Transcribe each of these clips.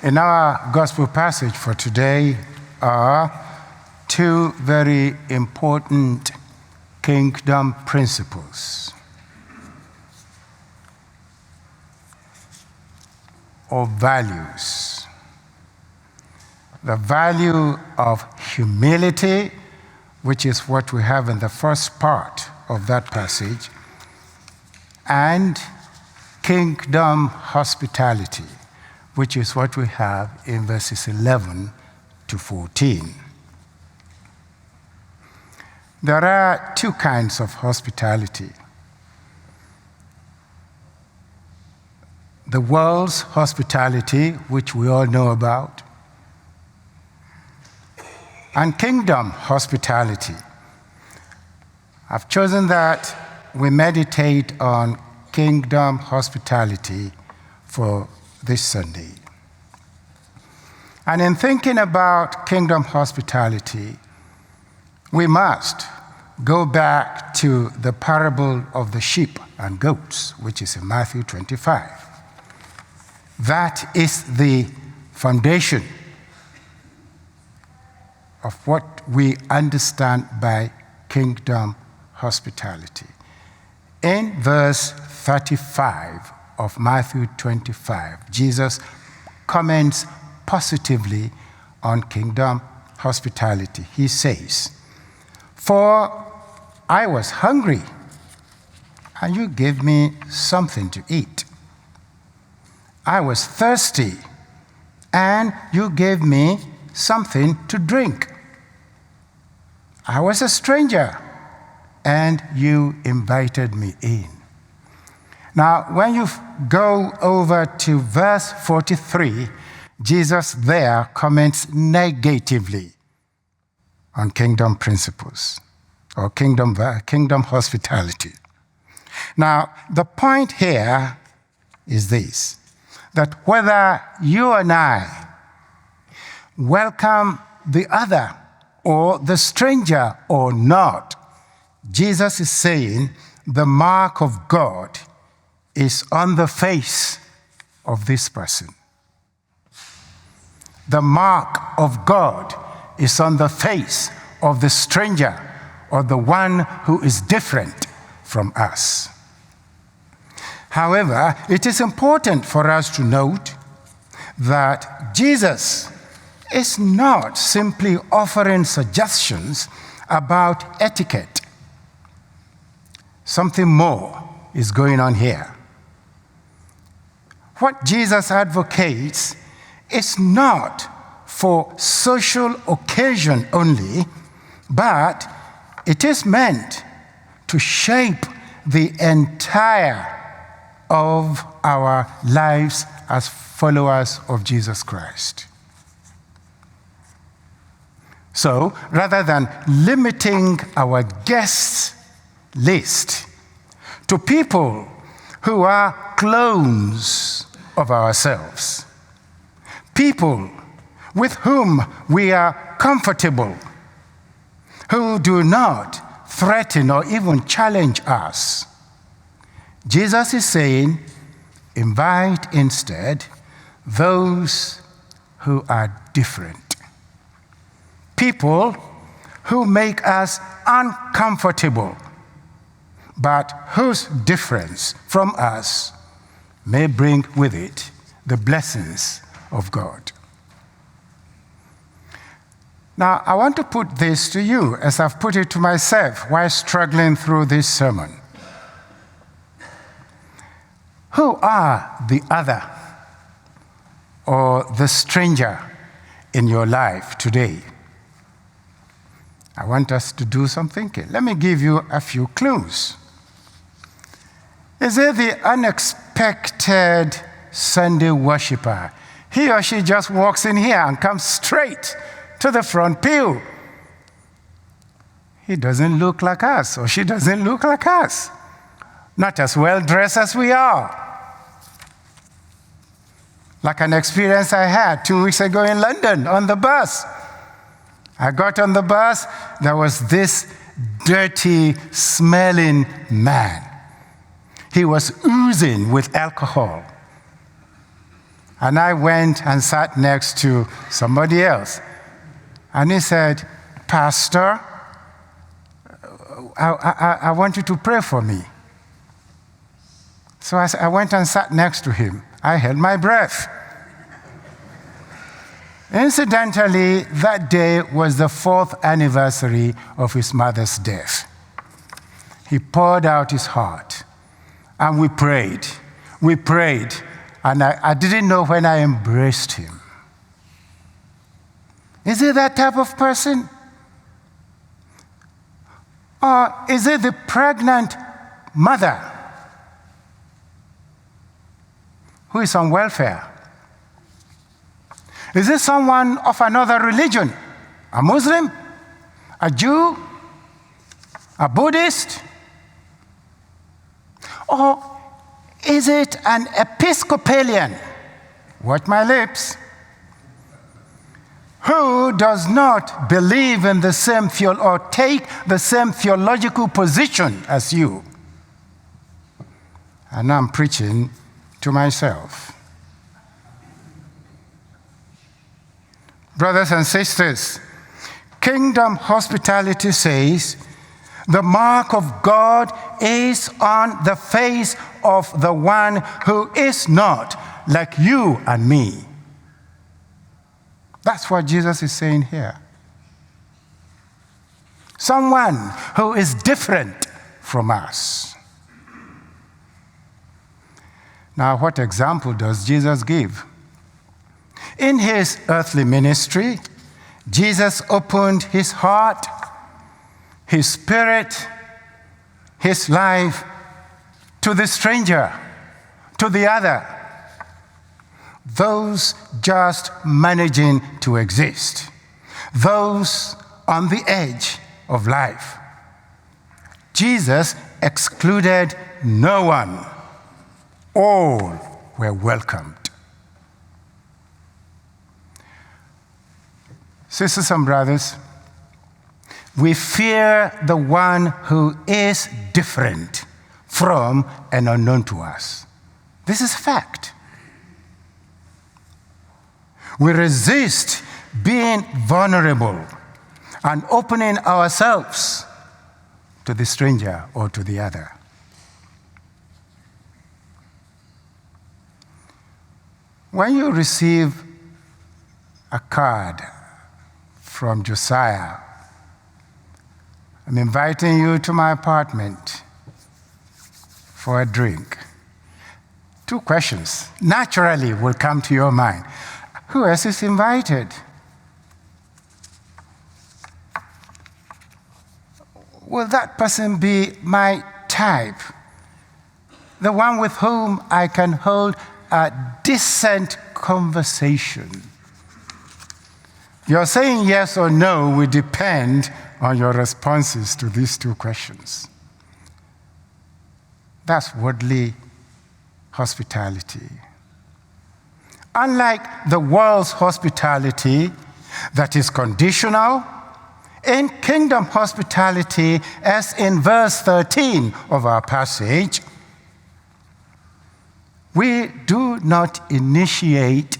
In our gospel passage for today are two very important kingdom principles or values. The value of humility, which is what we have in the first part of that passage, and kingdom hospitality, which is what we have in verses 11 to 14. There are two kinds of hospitality. The world's hospitality, which we all know about, and kingdom hospitality. I've chosen that we meditate on kingdom hospitality for this Sunday. And in thinking about kingdom hospitality, we must go back to the parable of the sheep and goats, which is in Matthew 25. That is the foundation of what we understand by kingdom hospitality. In verse 35 of Matthew 25, Jesus comments positively on kingdom hospitality. He says, "For I was hungry, and you gave me something to eat. I was thirsty, and you gave me something to drink. I was a stranger, and you invited me in." Now, when you go over to verse 43, Jesus there comments negatively on kingdom principles or kingdom hospitality. Now, the point here is this, that whether you and I welcome the other or the stranger or not, Jesus is saying the mark of God is on the face of this person. The mark of God is on the face of the stranger or the one who is different from us. However, it is important for us to note that Jesus is not simply offering suggestions about etiquette. Something more is going on here. What Jesus advocates is not for social occasion only, but it is meant to shape the entire of our lives as followers of Jesus Christ. So, rather than limiting our guest list to people who are clones of ourselves, people with whom we are comfortable, who do not threaten or even challenge us, Jesus is saying, invite instead those who are different. People who make us uncomfortable, but whose difference from us may bring with it the blessings of God. Now, I want to put this to you as I've put it to myself while struggling through this sermon. Who are the other or the stranger in your life today? I want us to do some thinking. Let me give you a few clues. Is it the unexpected Sunday worshiper? He or she just walks in here and comes straight to the front pew. He doesn't look like us, or she doesn't look like us. Not as well dressed as we are. Like an experience I had 2 weeks ago in London on the bus. I got on the bus, there was this dirty, smelling man. He was oozing with alcohol. And I went and sat next to somebody else. And he said, Pastor, I want you to pray for me. So I went and sat next to him. I held my breath. Incidentally, that day was the 4th anniversary of his mother's death. He poured out his heart, and we prayed. We prayed, and I didn't know when I embraced him. Is he that type of person? Or is it the pregnant mother who is on welfare? Is it someone of another religion? A Muslim? A Jew? A Buddhist? Or is it an Episcopalian? Watch my lips. Who does not believe in the same or take the same theological position as you? And I'm preaching to myself. Brothers and sisters, kingdom hospitality says the mark of God is on the face of the one who is not like you and me. That's what Jesus is saying here. Someone who is different from us. Now, what example does Jesus give? In his earthly ministry, Jesus opened his heart, his spirit, his life to the stranger, to the other, those just managing to exist, those on the edge of life. Jesus excluded no one. All were welcomed. Sisters and brothers, we fear the one who is different from and unknown to us. This is fact. We resist being vulnerable and opening ourselves to the stranger or to the other. When you receive a card from Josiah, I'm inviting you to my apartment for a drink. 2 questions naturally will come to your mind. Who else is invited? Will that person be my type? The one with whom I can hold a decent conversation? Your saying yes or no will depend on your responses to these 2 questions. That's worldly hospitality. Unlike the world's hospitality that is conditional, in kingdom hospitality, as in verse 13 of our passage, we do not initiate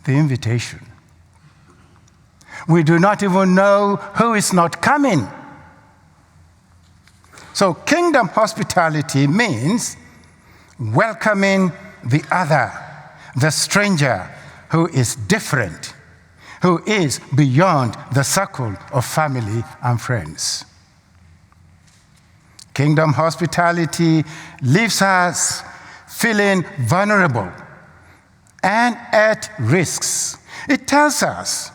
the invitation. We do not even know who is not coming. So kingdom hospitality means welcoming the other, the stranger who is different, who is beyond the circle of family and friends. Kingdom hospitality leaves us feeling vulnerable and at risks. It tells us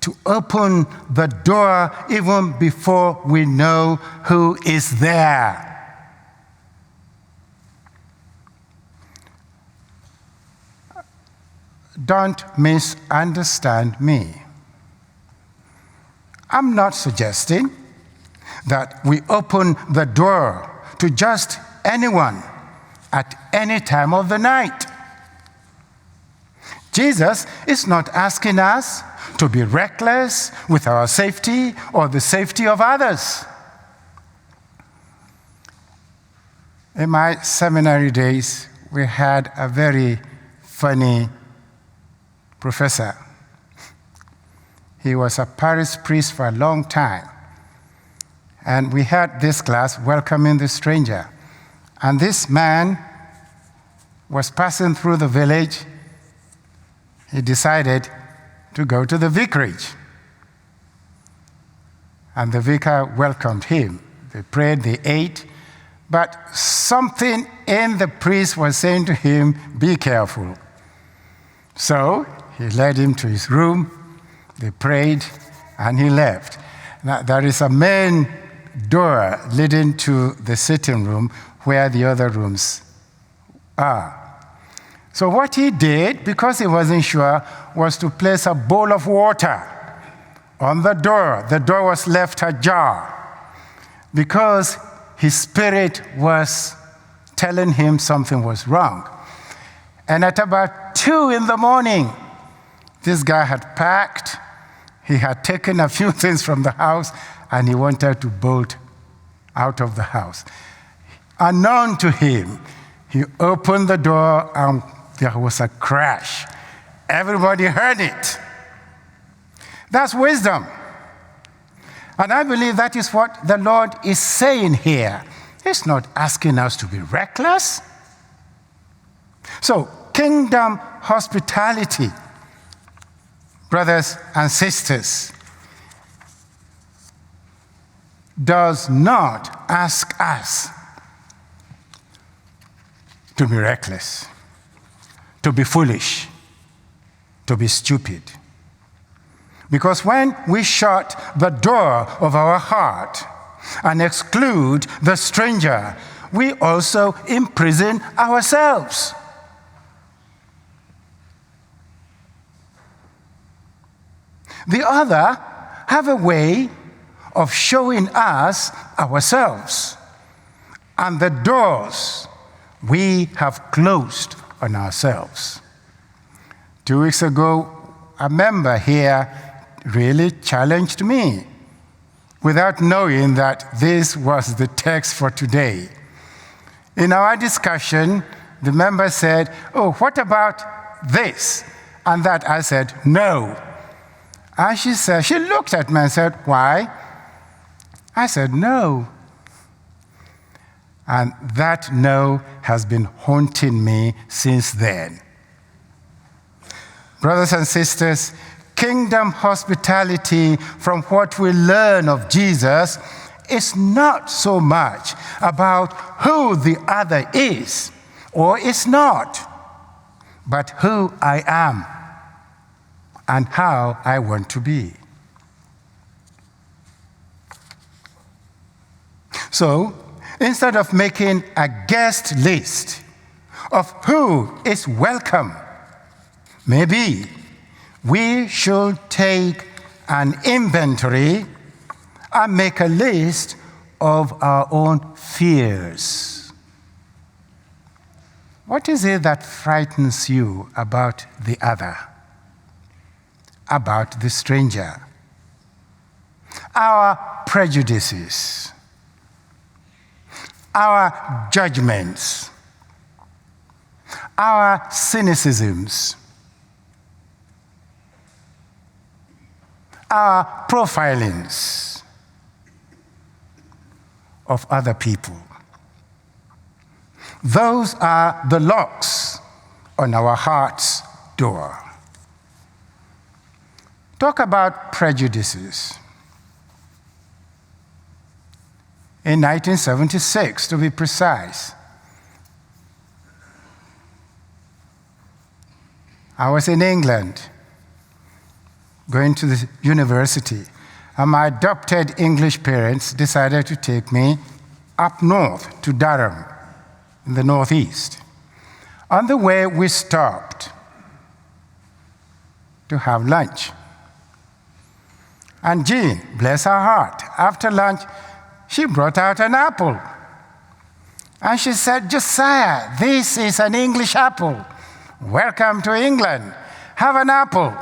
to open the door even before we know who is there. Don't misunderstand me. I'm not suggesting that we open the door to just anyone at any time of the night. Jesus is not asking us to be reckless with our safety or the safety of others. In my seminary days, we had a very funny professor. He was a parish priest for a long time. And we had this class, welcoming the stranger. And this man was passing through the village. He decided to go to the vicarage. And the vicar welcomed him. They prayed, they ate. But something in the priest was saying to him, be careful. So he led him to his room. They prayed, and he left. Now, there is a main door leading to the sitting room where the other rooms are. So what he did, because he wasn't sure, was to place a bowl of water on the door. The door was left ajar because his spirit was telling him something was wrong. And at about 2 a.m, this guy had packed. He had taken a few things from the house, and he wanted to bolt out of the house. Unknown to him, he opened the door, and there was a crash. Everybody heard it. That's wisdom. And I believe that is what the Lord is saying here. He's not asking us to be reckless. So, kingdom hospitality, brothers and sisters, does not ask us to be reckless, to be foolish, to be stupid. Because when we shut the door of our heart and exclude the stranger, we also imprison ourselves. The other have a way of showing us ourselves and the doors we have closed on ourselves. 2 weeks ago, a member here really challenged me without knowing that this was the text for today. In our discussion, the member said, "Oh, what about this and that?" I said, "No." And she looked at me and said, "Why?" I said, "No." And that no has been haunting me since then. Brothers and sisters, kingdom hospitality, from what we learn of Jesus, is not so much about who the other is or is not, but who I am and how I want to be. So, instead of making a guest list of who is welcome, maybe we should take an inventory and make a list of our own fears. What is it that frightens you about the other, about the stranger? Our prejudices, our judgments, our cynicisms, our profilings of other people. Those are the locks on our heart's door. Talk about prejudices. In 1976, to be precise, I was in England going to the university, and my adopted English parents decided to take me up north to Durham in the northeast. On the way, we stopped to have lunch. And Jean, bless her heart, after lunch, she brought out an apple. And she said, "Josiah, this is an English apple. Welcome to England. Have an apple."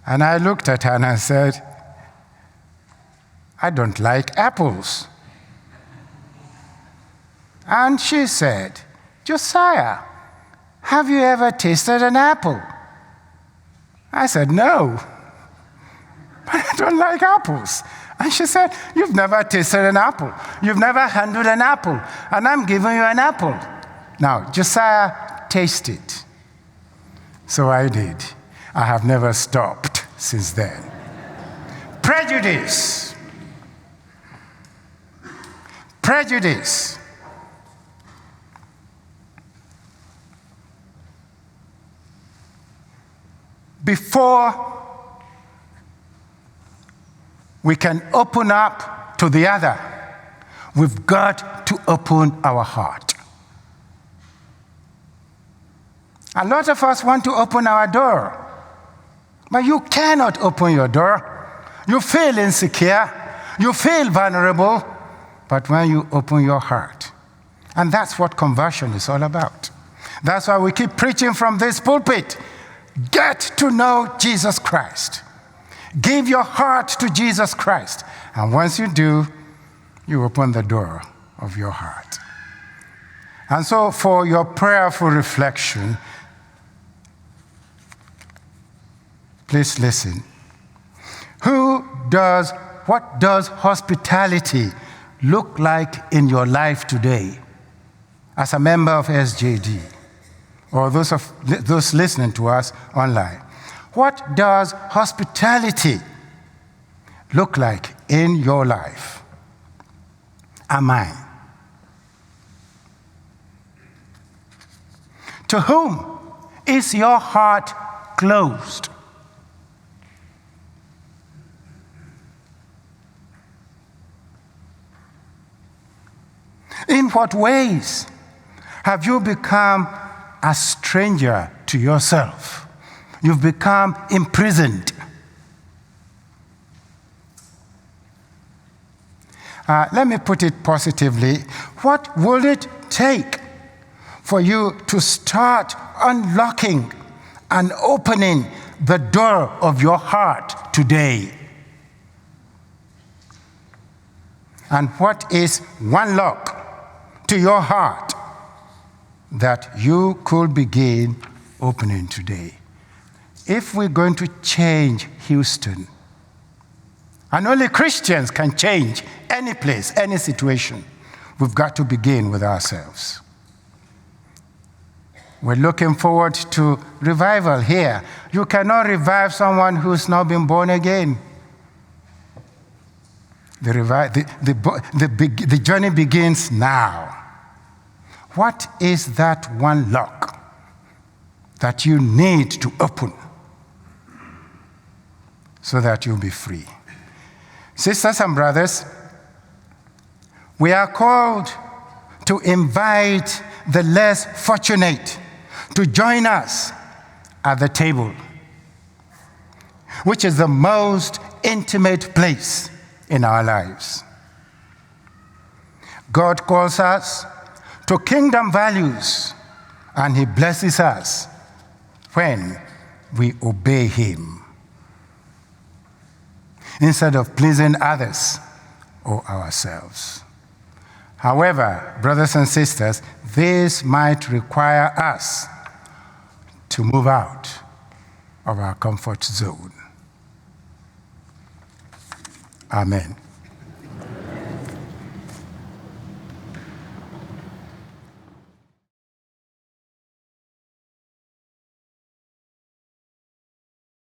And I looked at her and I said, "I don't like apples." And she said, "Josiah, have you ever tasted an apple? I said, no, but I don't like apples. And she said, you've never tasted an apple. You've never handled an apple, and I'm giving you an apple. Now, Josiah, taste it. So I did. I have never stopped since then. Prejudice. Prejudice. Before we can open up to the other, we've got to open our heart. A lot of us want to open our door, but you cannot open your door. You feel insecure, you feel vulnerable, but when you open your heart, and that's what conversion is all about. That's why we keep preaching from this pulpit. Get to know Jesus Christ. Give your heart to Jesus Christ. And once you do, you open the door of your heart. And so for your prayerful reflection, please listen. What does hospitality look like in your life today as a member of SJD or those listening to us online? What does hospitality look like in your life? Am I? To whom is your heart closed? In what ways have you become a stranger to yourself? You've become imprisoned. Let me put it positively. What will it take for you to start unlocking and opening the door of your heart today? And what is one lock to your heart that you could begin opening today? If we're going to change Houston, and only Christians can change any place, any situation, we've got to begin with ourselves. We're looking forward to revival here. You cannot revive someone who's not been born again. The journey begins now. What is that one lock that you need to open so that you'll be free? Sisters and brothers, we are called to invite the less fortunate to join us at the table, which is the most intimate place in our lives. God calls us to kingdom values, and He blesses us when we obey Him instead of pleasing others or ourselves. However, brothers and sisters, this might require us to move out of our comfort zone. Amen.